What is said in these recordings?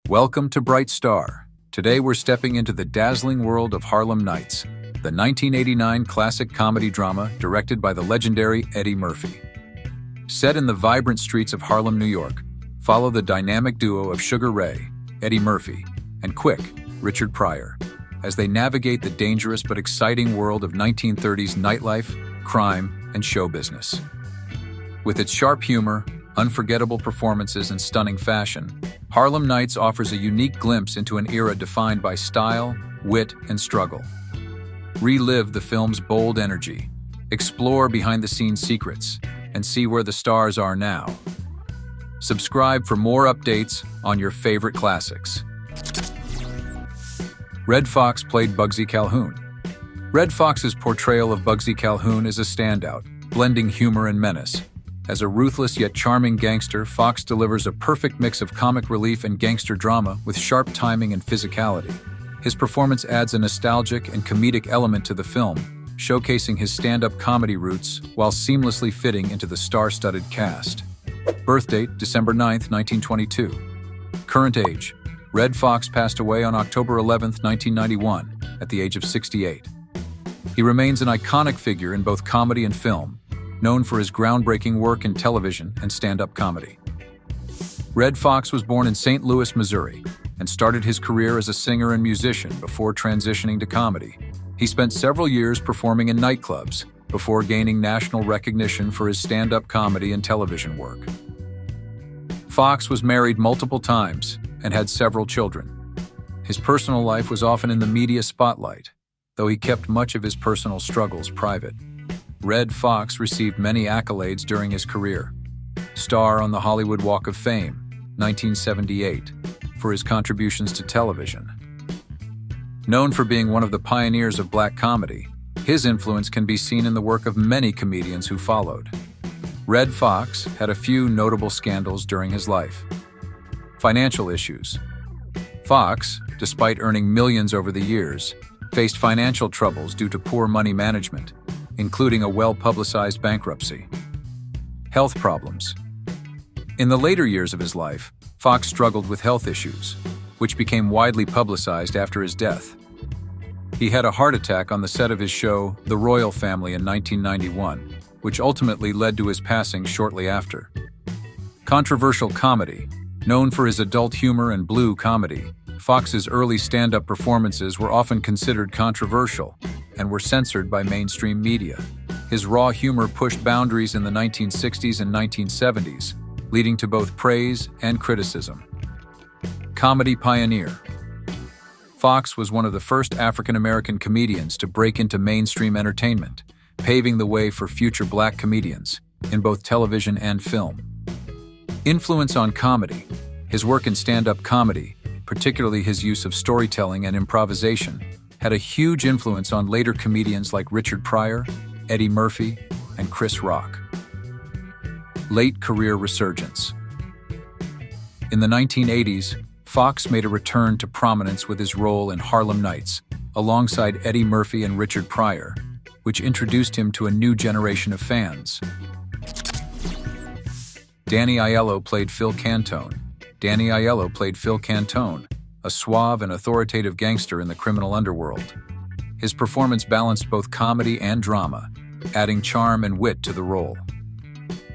Welcome to Bright Star. Today we're stepping into the dazzling world of Harlem Nights, the 1989 classic comedy drama directed by the legendary Eddie Murphy. Set in the vibrant streets of Harlem, New York, follow the dynamic duo of Sugar Ray, Eddie Murphy, and Quick, Richard Pryor, as they navigate the dangerous but exciting world of 1930s nightlife, crime, and show business. With its sharp humor, unforgettable performances, and stunning fashion, Harlem Nights offers a unique glimpse into an era defined by style, wit, and struggle. Relive the film's bold energy, explore behind-the-scenes secrets, and see where the stars are now. Subscribe for more updates on your favorite classics. Redd Foxx played Bugsy Calhoun. Redd Foxx's portrayal of Bugsy Calhoun is a standout, blending humor and menace. As a ruthless yet charming gangster, Foxx delivers a perfect mix of comic relief and gangster drama with sharp timing and physicality. His performance adds a nostalgic and comedic element to the film, showcasing his stand-up comedy roots while seamlessly fitting into the star-studded cast. Birthdate, December 9, 1922. Current age: Redd Foxx passed away on October 11, 1991, at the age of 68. He remains an iconic figure in both comedy and film, known for his groundbreaking work in television and stand-up comedy. Redd Foxx was born in St. Louis, Missouri, and started his career as a singer and musician before transitioning to comedy. He spent several years performing in nightclubs before gaining national recognition for his stand-up comedy and television work. Foxx was married multiple times and had several children. His personal life was often in the media spotlight, though he kept much of his personal struggles private. Redd Foxx received many accolades during his career. Star on the Hollywood Walk of Fame, 1978, for his contributions to television. Known for being one of the pioneers of black comedy, his influence can be seen in the work of many comedians who followed. Redd Foxx had a few notable scandals during his life. Financial issues. Foxx, despite earning millions over the years, faced financial troubles due to poor money management, including a well-publicized bankruptcy. Health problems. In the later years of his life, Foxx struggled with health issues, which became widely publicized after his death. He had a heart attack on the set of his show, The Royal Family, in 1991, which ultimately led to his passing shortly after. Controversial comedy. Known for his adult humor and blue comedy, Foxx's early stand-up performances were often considered controversial and were censored by mainstream media. His raw humor pushed boundaries in the 1960s and 1970s, leading to both praise and criticism. Comedy pioneer. Foxx was one of the first African-American comedians to break into mainstream entertainment, paving the way for future black comedians in both television and film. Influence on comedy. His work in stand-up comedy, particularly his use of storytelling and improvisation, had a huge influence on later comedians like Richard Pryor, Eddie Murphy, and Chris Rock. Late career resurgence. In the 1980s, Foxx made a return to prominence with his role in Harlem Nights, alongside Eddie Murphy and Richard Pryor, which introduced him to a new generation of fans. Danny Aiello played Phil Cantone. Danny Aiello played Phil Cantone, a suave and authoritative gangster in the criminal underworld. His performance balanced both comedy and drama, adding charm and wit to the role.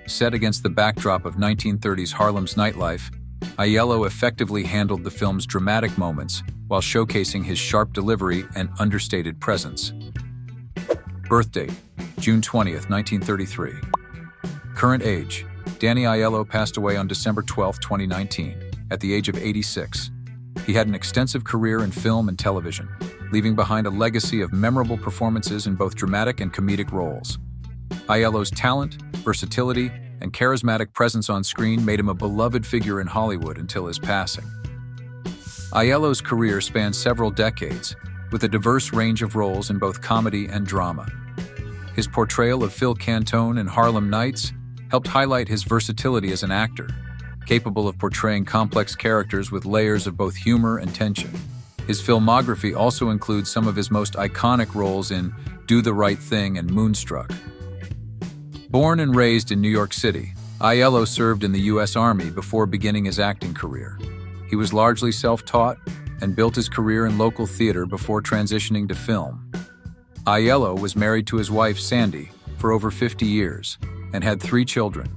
Set against the backdrop of 1930s Harlem's nightlife, Aiello effectively handled the film's dramatic moments while showcasing his sharp delivery and understated presence. Birthdate, June 20th, 1933. Current age: Danny Aiello passed away on December 12, 2019, at the age of 86. He had an extensive career in film and television, leaving behind a legacy of memorable performances in both dramatic and comedic roles. Aiello's talent, versatility, and charismatic presence on screen made him a beloved figure in Hollywood until his passing. Aiello's career spanned several decades, with a diverse range of roles in both comedy and drama. His portrayal of Phil Cantone in Harlem Nights helped highlight his versatility as an actor, capable of portraying complex characters with layers of both humor and tension. His filmography also includes some of his most iconic roles in Do the Right Thing and Moonstruck. Born and raised in New York City, Aiello served in the U.S. Army before beginning his acting career. He He was largely self-taught and built his career in local theater before transitioning to film. Aiello was married to his wife, Sandy, for over 50 years and had 3 children.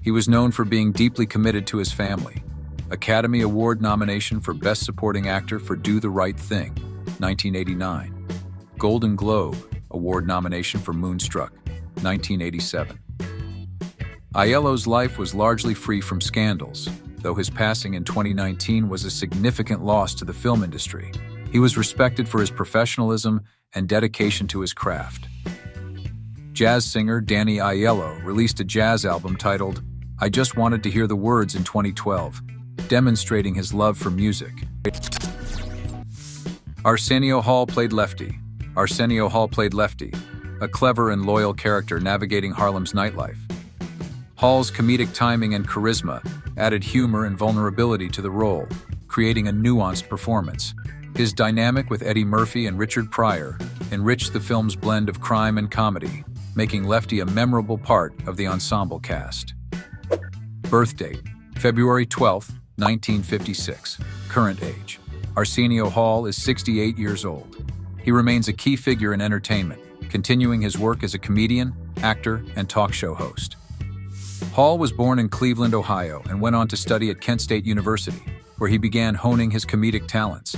He was known for being deeply committed to his family. Academy Award nomination for Best Supporting Actor for Do the Right Thing, 1989. Golden Globe Award nomination for Moonstruck, 1987. Aiello's life was largely free from scandals, though his passing in 2019 was a significant loss to the film industry. He was respected for his professionalism and dedication to his craft. Jazz singer Danny Aiello released a jazz album titled I Just Wanted to Hear the Words in 2012, demonstrating his love for music. Arsenio Hall played Lefty. Arsenio Hall played Lefty, a clever and loyal character navigating Harlem's nightlife. Hall's comedic timing and charisma added humor and vulnerability to the role, creating a nuanced performance. His dynamic with Eddie Murphy and Richard Pryor enriched the film's blend of crime and comedy, making Lefty a memorable part of the ensemble cast. Birth date: February 12, 1956. Current age: Arsenio Hall is 68 years old. He remains a key figure in entertainment, continuing his work as a comedian, actor, and talk show host. Hall was born in Cleveland, Ohio, and went on to study at Kent State University, where he began honing his comedic talents.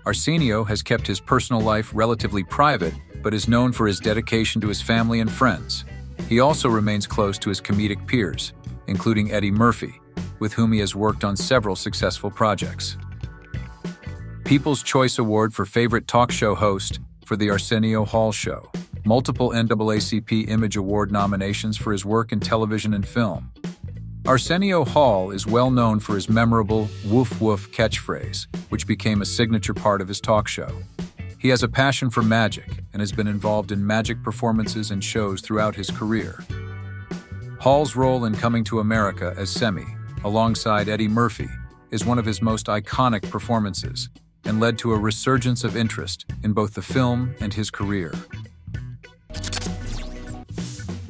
Arsenio has kept his personal life relatively private, but is known for his dedication to his family and friends. He also remains close to his comedic peers, including Eddie Murphy, with whom he has worked on several successful projects. People's Choice Award for Favorite Talk Show Host for The Arsenio Hall Show. Multiple NAACP Image Award nominations for his work in television and film. Arsenio Hall is well known for his memorable "woof woof" catchphrase, which became a signature part of his talk show. He has a passion for magic and has been involved in magic performances and shows throughout his career. Hall's role in Coming to America as Semi, alongside Eddie Murphy, is one of his most iconic performances and led to a resurgence of interest in both the film and his career.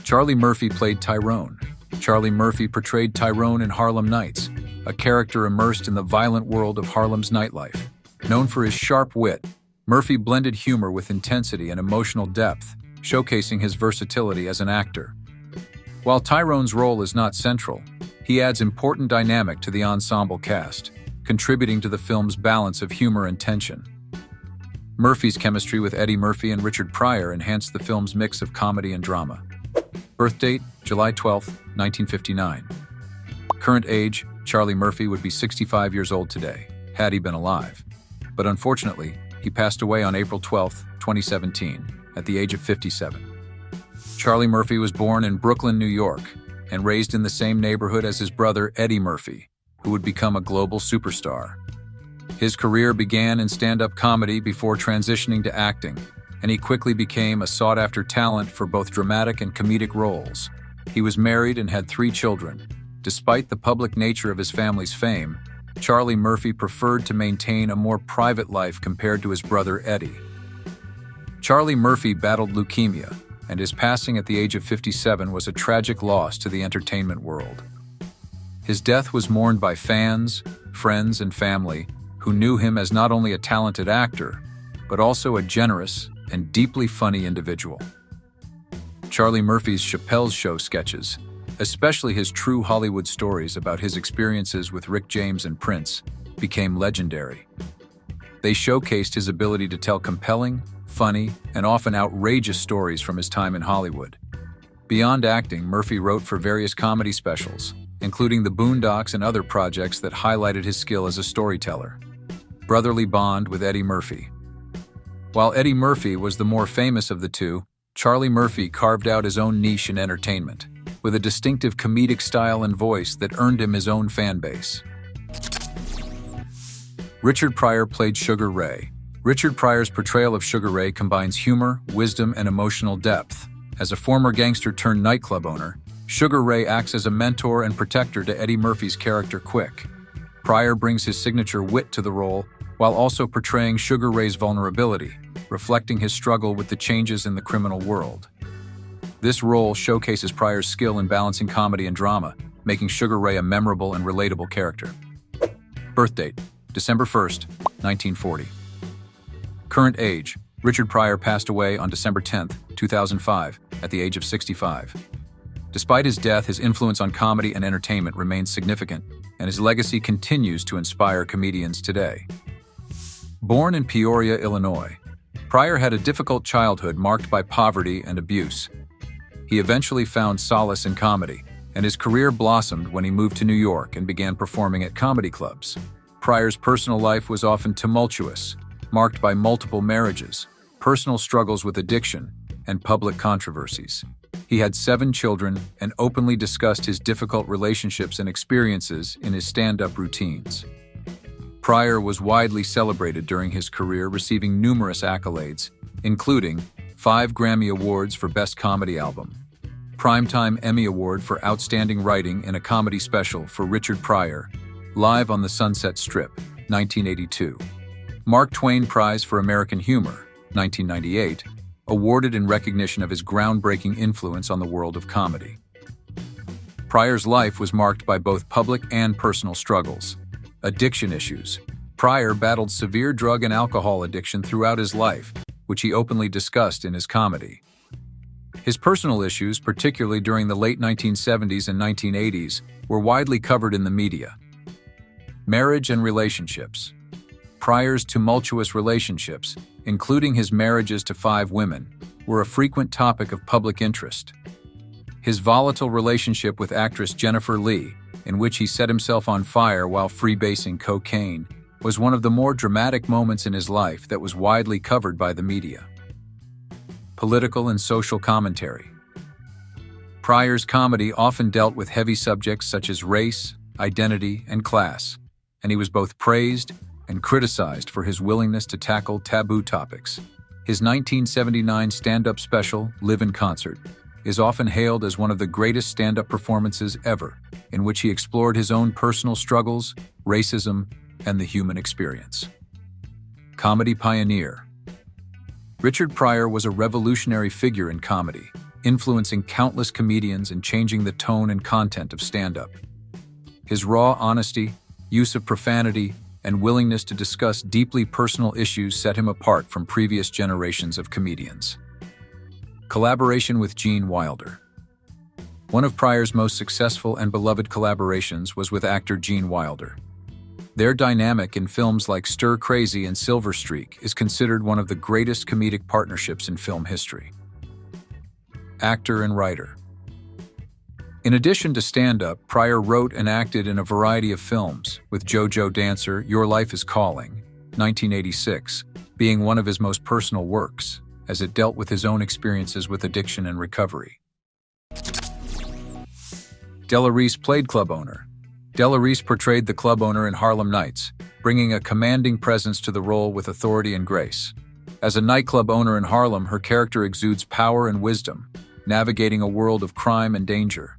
Charlie Murphy played Tyrone. Charlie Murphy portrayed Tyrone in Harlem Nights, a character immersed in the violent world of Harlem's nightlife. Known for his sharp wit, Murphy blended humor with intensity and emotional depth, showcasing his versatility as an actor. While Tyrone's role is not central, he adds important dynamic to the ensemble cast, contributing to the film's balance of humor and tension. Murphy's chemistry with Eddie Murphy and Richard Pryor enhanced the film's mix of comedy and drama. Birth date: July 12, 1959. Current age: Charlie Murphy would be 65 years old today, had he been alive. But unfortunately, he passed away on April 12, 2017, at the age of 57. Charlie Murphy was born in Brooklyn, New York, and raised in the same neighborhood as his brother Eddie Murphy, who would become a global superstar. His career began in stand-up comedy before transitioning to acting, and he quickly became a sought-after talent for both dramatic and comedic roles. He was married and had 3 children. Despite the public nature of his family's fame, Charlie Murphy preferred to maintain a more private life compared to his brother Eddie. Charlie Murphy battled leukemia, and his passing at the age of 57 was a tragic loss to the entertainment world. His death was mourned by fans, friends, and family who knew him as not only a talented actor, but also a generous and deeply funny individual. Charlie Murphy's Chappelle's Show sketches, especially his true Hollywood stories about his experiences with Rick James and Prince, became legendary. They showcased his ability to tell compelling, funny, and often outrageous stories from his time in Hollywood. Beyond acting, Murphy wrote for various comedy specials, including The Boondocks and other projects that highlighted his skill as a storyteller. Brotherly bond with Eddie Murphy. While Eddie Murphy was the more famous of the two, Charlie Murphy carved out his own niche in entertainment, with a distinctive comedic style and voice that earned him his own fan base. Richard Pryor played Sugar Ray. Richard Pryor's portrayal of Sugar Ray combines humor, wisdom, and emotional depth. As a former gangster-turned-nightclub owner, Sugar Ray acts as a mentor and protector to Eddie Murphy's character Quick. Pryor brings his signature wit to the role, while also portraying Sugar Ray's vulnerability, reflecting his struggle with the changes in the criminal world. This role showcases Pryor's skill in balancing comedy and drama, making Sugar Ray a memorable and relatable character. Birth date, December 1st, 1940. Current age, Richard Pryor passed away on December 10th, 2005, at the age of 65. Despite his death, his influence on comedy and entertainment remains significant, and his legacy continues to inspire comedians today. Born in Peoria, Illinois, Pryor had a difficult childhood marked by poverty and abuse. He eventually found solace in comedy, and his career blossomed when he moved to New York and began performing at comedy clubs. Pryor's personal life was often tumultuous, marked by multiple marriages, personal struggles with addiction, and public controversies. He had 7 children and openly discussed his difficult relationships and experiences in his stand-up routines. Pryor was widely celebrated during his career, receiving numerous accolades, including 5 Grammy Awards for Best Comedy Album, Primetime Emmy Award for Outstanding Writing in a Comedy Special for Richard Pryor, Live on the Sunset Strip, 1982, Mark Twain Prize for American Humor, 1998, awarded in recognition of his groundbreaking influence on the world of comedy. Pryor's life was marked by both public and personal struggles. Addiction issues. Pryor battled severe drug and alcohol addiction throughout his life, which he openly discussed in his comedy. His personal issues, particularly during the late 1970s and 1980s, were widely covered in the media. Marriage and relationships. Pryor's tumultuous relationships, including his marriages to 5 women, were a frequent topic of public interest. His volatile relationship with actress Jennifer Lee, in which he set himself on fire while freebasing cocaine, was one of the more dramatic moments in his life that was widely covered by the media. Political and social commentary. Pryor's comedy often dealt with heavy subjects such as race, identity, and class, and he was both praised and criticized for his willingness to tackle taboo topics. His 1979 stand-up special, Live in Concert, is often hailed as one of the greatest stand-up performances ever, in which he explored his own personal struggles, racism, and the human experience. Comedy pioneer. Richard Pryor was a revolutionary figure in comedy, influencing countless comedians and changing the tone and content of stand-up. His raw honesty, use of profanity, and willingness to discuss deeply personal issues set him apart from previous generations of comedians. Collaboration with Gene Wilder. One of Pryor's most successful and beloved collaborations was with actor Gene Wilder. Their dynamic in films like Stir Crazy and Silver Streak is considered one of the greatest comedic partnerships in film history. Actor and writer. In addition to stand-up, Pryor wrote and acted in a variety of films, with JoJo Dancer, Your Life is Calling, 1986, being one of his most personal works, as it dealt with his own experiences with addiction and recovery. Della Reese played club owner. Della Reese portrayed the club owner in Harlem Nights, bringing a commanding presence to the role with authority and grace. As a nightclub owner in Harlem, her character exudes power and wisdom, navigating a world of crime and danger.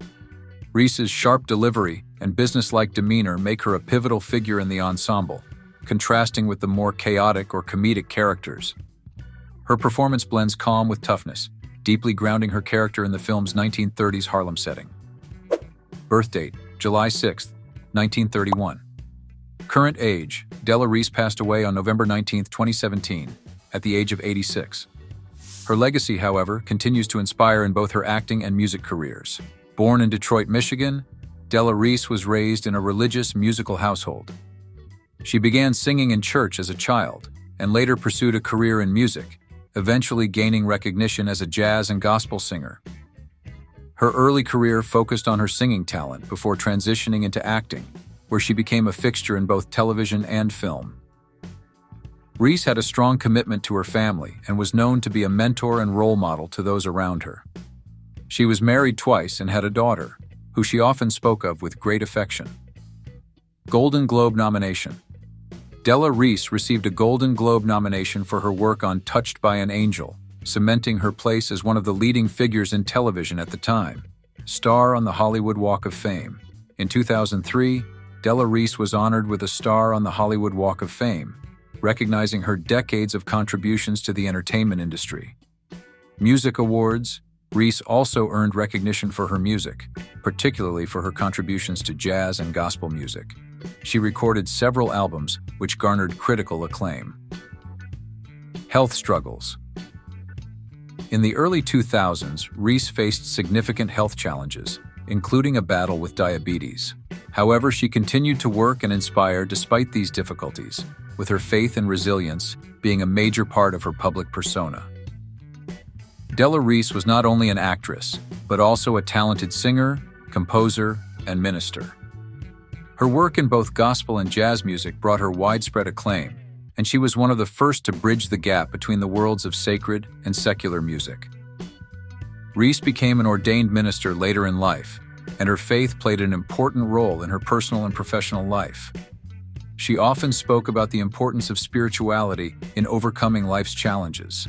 Reese's sharp delivery and businesslike demeanor make her a pivotal figure in the ensemble, contrasting with the more chaotic or comedic characters. Her performance blends calm with toughness, deeply grounding her character in the film's 1930s Harlem setting. Birth date, July 6, 1931. Current age, Della Reese passed away on November 19, 2017, at the age of 86. Her legacy, however, continues to inspire in both her acting and music careers. Born in Detroit, Michigan, Della Reese was raised in a religious musical household. She began singing in church as a child and later pursued a career in music, eventually gaining recognition as a jazz and gospel singer. Her early career focused on her singing talent before transitioning into acting, where she became a fixture in both television and film. Reese had a strong commitment to her family and was known to be a mentor and role model to those around her. She was married twice and had a daughter, who she often spoke of with great affection. Golden Globe nomination. Della Reese received a Golden Globe nomination for her work on Touched by an Angel, cementing her place as one of the leading figures in television at the time. Star on the Hollywood Walk of Fame. In 2003, Della Reese was honored with a star on the Hollywood Walk of Fame, recognizing her decades of contributions to the entertainment industry. Music awards. Reese also earned recognition for her music, particularly for her contributions to jazz and gospel music. She recorded several albums, which garnered critical acclaim. Health struggles. In the early 2000s, Reese faced significant health challenges, including a battle with diabetes. However, she continued to work and inspire despite these difficulties, with her faith and resilience being a major part of her public persona. Della Reese was not only an actress, but also a talented singer, composer, and minister. Her work in both gospel and jazz music brought her widespread acclaim, and she was one of the first to bridge the gap between the worlds of sacred and secular music. Reese became an ordained minister later in life, and her faith played an important role in her personal and professional life. She often spoke about the importance of spirituality in overcoming life's challenges.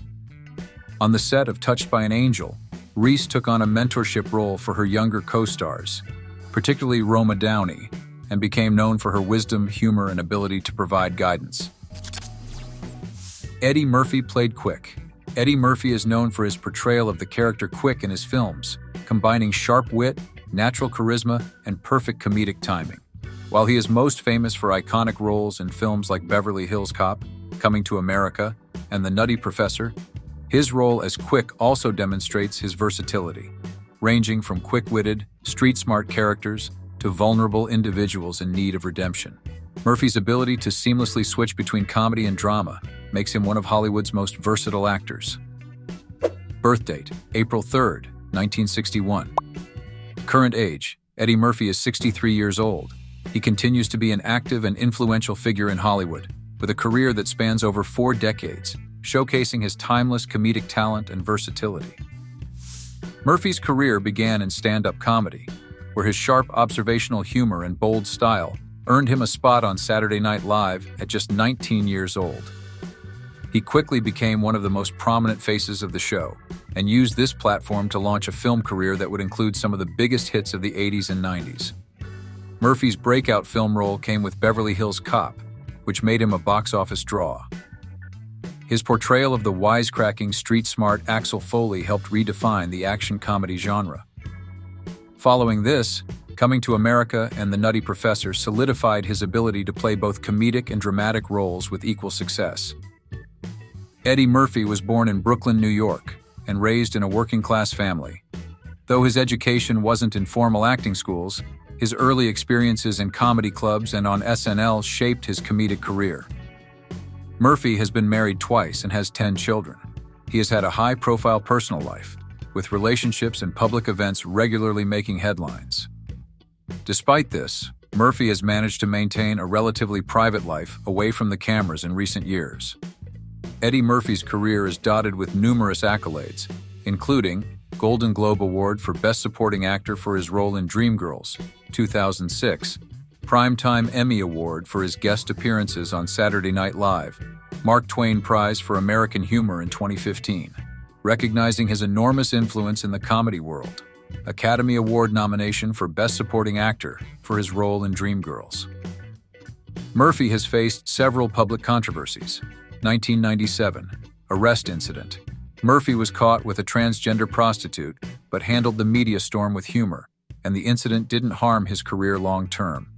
On the set of Touched by an Angel, Reese took on a mentorship role for her younger co-stars, particularly Roma Downey, and became known for her wisdom, humor, and ability to provide guidance. Eddie Murphy played Quick. Eddie Murphy is known for his portrayal of the character Quick in his films, combining sharp wit, natural charisma, and perfect comedic timing. While he is most famous for iconic roles in films like Beverly Hills Cop, Coming to America, and The Nutty Professor, his role as Quick also demonstrates his versatility, ranging from quick-witted, street-smart characters to vulnerable individuals in need of redemption. Murphy's ability to seamlessly switch between comedy and drama makes him one of Hollywood's most versatile actors. Birth date, April 3rd, 1961. Current age, Eddie Murphy is 63 years old. He continues to be an active and influential figure in Hollywood, with a career that spans over 4 decades, showcasing his timeless comedic talent and versatility. Murphy's career began in stand-up comedy, where his sharp observational humor and bold style earned him a spot on Saturday Night Live at just 19 years old. He quickly became one of the most prominent faces of the show, and used this platform to launch a film career that would include some of the biggest hits of the 80s and 90s. Murphy's breakout film role came with Beverly Hills Cop, which made him a box office draw. His portrayal of the wisecracking, street-smart Axel Foley helped redefine the action comedy genre. Following this, Coming to America and The Nutty Professor solidified his ability to play both comedic and dramatic roles with equal success. Eddie Murphy was born in Brooklyn, New York, and raised in a working-class family. Though his education wasn't in formal acting schools, his early experiences in comedy clubs and on SNL shaped his comedic career. Murphy has been married twice and has 10 children. He has had a high-profile personal life, with relationships and public events regularly making headlines. Despite this, Murphy has managed to maintain a relatively private life away from the cameras in recent years. Eddie Murphy's career is dotted with numerous accolades, including Golden Globe Award for Best Supporting Actor for his role in Dreamgirls, 2006, Primetime Emmy Award for his guest appearances on Saturday Night Live, Mark Twain Prize for American Humor in 2015, recognizing his enormous influence in the comedy world, Academy Award nomination for Best Supporting Actor for his role in Dreamgirls. Murphy has faced several public controversies. 1997, arrest incident. Murphy was caught with a transgender prostitute, but handled the media storm with humor, and the incident didn't harm his career long-term.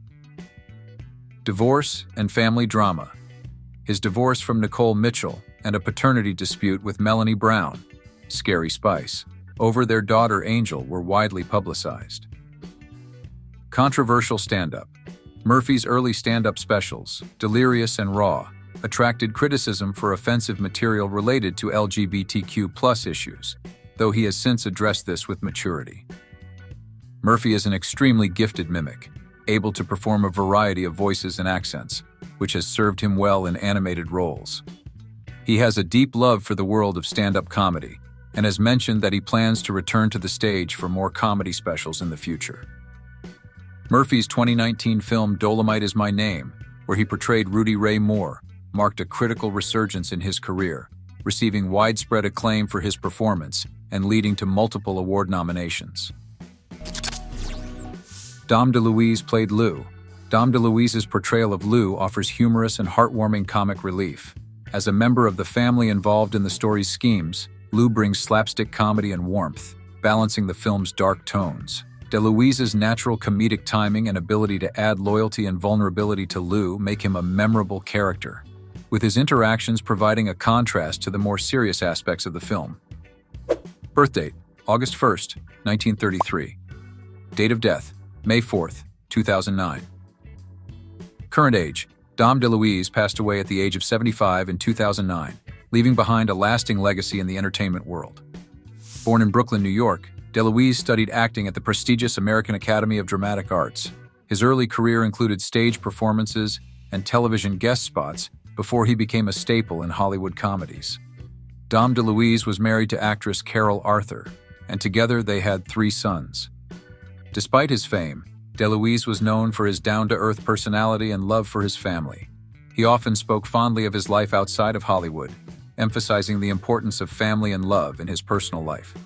Divorce and family drama. His divorce from Nicole Mitchell and a paternity dispute with Melanie Brown, Scary Spice, over their daughter Angel were widely publicized. Controversial stand-up. Murphy's early stand-up specials, Delirious and Raw, attracted criticism for offensive material related to LGBTQ+ issues, though he has since addressed this with maturity. Murphy is an extremely gifted mimic, able to perform a variety of voices and accents, which has served him well in animated roles. He has a deep love for the world of stand-up comedy, and has mentioned that he plans to return to the stage for more comedy specials in the future. Murphy's 2019 film Dolomite Is My Name, where he portrayed Rudy Ray Moore, marked a critical resurgence in his career, receiving widespread acclaim for his performance and leading to multiple award nominations. Dom DeLuise played Lou. Dom DeLuise's portrayal of Lou offers humorous and heartwarming comic relief. As a member of the family involved in the story's schemes, Lou brings slapstick comedy and warmth, balancing the film's dark tones. DeLuise's natural comedic timing and ability to add loyalty and vulnerability to Lou make him a memorable character, with his interactions providing a contrast to the more serious aspects of the film. Birth date: August 1st, 1933. Date of death: May 4th, 2009. Current age: Dom DeLuise passed away at the age of 75 in 2009, leaving behind a lasting legacy in the entertainment world. Born in Brooklyn, New York, DeLuise studied acting at the prestigious American Academy of Dramatic Arts. His early career included stage performances and television guest spots before he became a staple in Hollywood comedies. Dom DeLuise was married to actress Carol Arthur, and together they had 3 sons. Despite his fame, DeLuise was known for his down-to-earth personality and love for his family. He often spoke fondly of his life outside of Hollywood, emphasizing the importance of family and love in his personal life.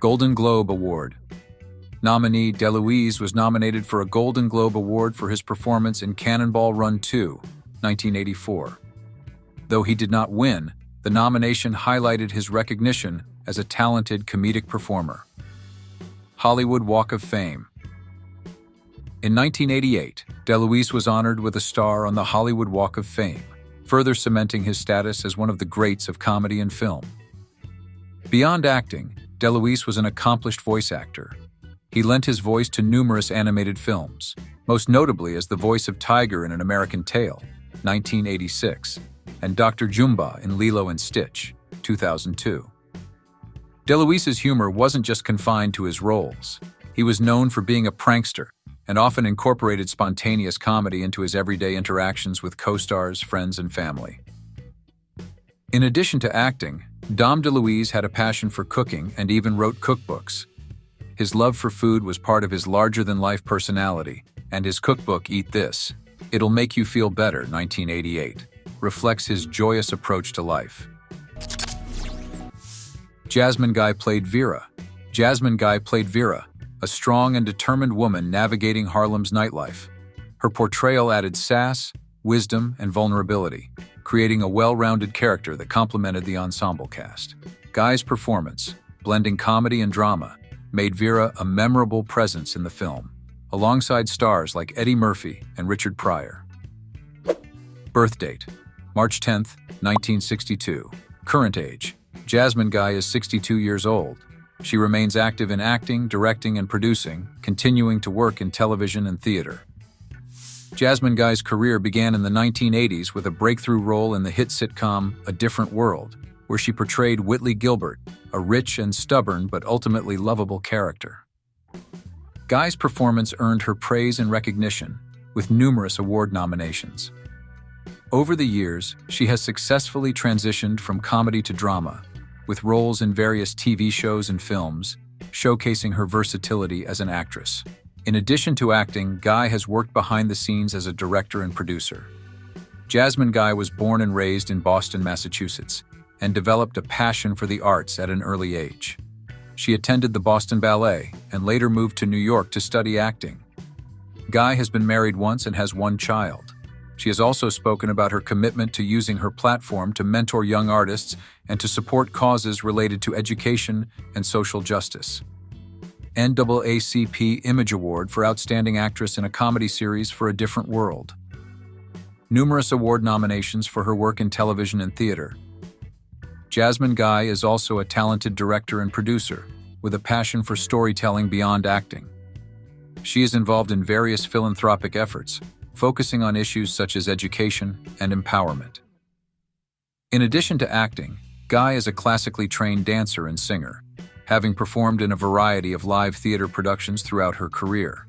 Golden Globe Award. Nominee DeLuise was nominated for a Golden Globe Award for his performance in Cannonball Run 2, 1984. Though he did not win, the nomination highlighted his recognition as a talented comedic performer. Hollywood Walk of Fame. In 1988, DeLuise was honored with a star on the Hollywood Walk of Fame, further cementing his status as one of the greats of comedy and film. Beyond acting, DeLuise was an accomplished voice actor. He lent his voice to numerous animated films, most notably as the voice of Tiger in An American Tail, 1986, and Dr. Jumba in Lilo and Stitch, 2002. DeLuise's humor wasn't just confined to his roles. He was known for being a prankster and often incorporated spontaneous comedy into his everyday interactions with co-stars, friends, and family. In addition to acting, Dom DeLuise had a passion for cooking and even wrote cookbooks. His love for food was part of his larger-than-life personality, and his cookbook, Eat This, It'll Make You Feel Better, 1988, reflects his joyous approach to life. Jasmine Guy played Vera. Jasmine Guy played Vera, a strong and determined woman navigating Harlem's nightlife. Her portrayal added sass, wisdom, and vulnerability, creating a well-rounded character that complemented the ensemble cast. Guy's performance, blending comedy and drama, made Vera a memorable presence in the film, alongside stars like Eddie Murphy and Richard Pryor. Birth date: March 10, 1962. Current age: Jasmine Guy is 62 years old. She remains active in acting, directing, and producing, continuing to work in television and theater. Jasmine Guy's career began in the 1980s with a breakthrough role in the hit sitcom A Different World, where she portrayed Whitley Gilbert, a rich and stubborn but ultimately lovable character. Guy's performance earned her praise and recognition, with numerous award nominations. Over the years, she has successfully transitioned from comedy to drama, with roles in various TV shows and films, showcasing her versatility as an actress. In addition to acting, Guy has worked behind the scenes as a director and producer. Jasmine Guy was born and raised in Boston, Massachusetts, and developed a passion for the arts at an early age. She attended the Boston Ballet and later moved to New York to study acting. Guy has been married once and has 1 child. She has also spoken about her commitment to using her platform to mentor young artists and to support causes related to education and social justice. NAACP Image Award for Outstanding Actress in a Comedy Series for A Different World. Numerous award nominations for her work in television and theater. Jasmine Guy is also a talented director and producer, with a passion for storytelling beyond acting. She is involved in various philanthropic efforts, focusing on issues such as education and empowerment. In addition to acting, Guy is a classically trained dancer and singer, having performed in a variety of live theater productions throughout her career.